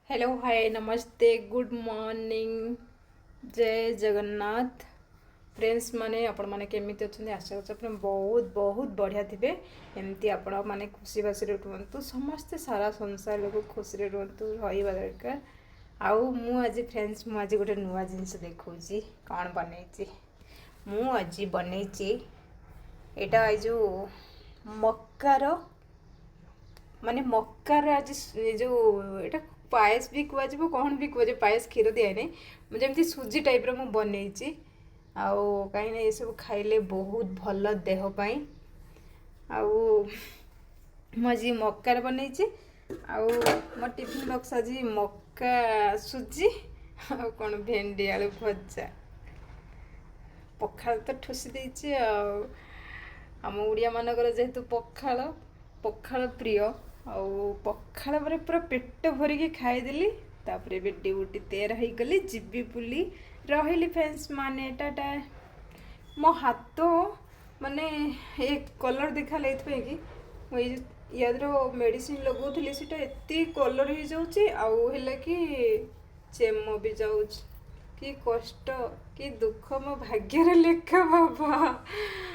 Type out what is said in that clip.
Hello hi नमस्ते good morning जय Jagannath friends माने आपण माने केमिति अछंदी आशा करछ आपण बहुत बहुत बढ़िया थिबे एमती आपण माने खुशी बासी रे रुहंतु समस्त सारा संसार लोग खुशी रे रुहंतु रहिबा दरकार आउ मु आज फ्रेंड्स मु आज गोटे नुवा जिनिस देखौची कोन बनेची मु आज बनेची एटा आई जो मक्कार माने मक्कार आज जो एटा पायस भी कहु कौन भी कहु पायस क्षीर दिए नहीं मुझे सुजी टाइप रो बनई आउ कहीं ये सब खाइले बहुत भल देह पाई आउ मुझे मक्कार बनई आउ मो टिफिन बक्स आज मक्का सुजी आउ कौन भेंडी आलू भजा पखाल तो ठुसी देछि आम ओडिया मानकर जेहेतु पखाल पखाल प्रिय आउ पखाल पर पूरा पेट भरिकी खाईदेली तापर भी ड्यूटी 13 हो गली जीवी बुली रही फ्रेंड्स माने टाटा मो हाथ माने एक कलर देखा लेथि कि मुझे यादर मेडिसिन लगौली सीटा एत कलर हो जाऊँगी आउ है कि चेम भी जाऊँ कि कष्ट कि दुख मो भाग्यर लेखा बाबा।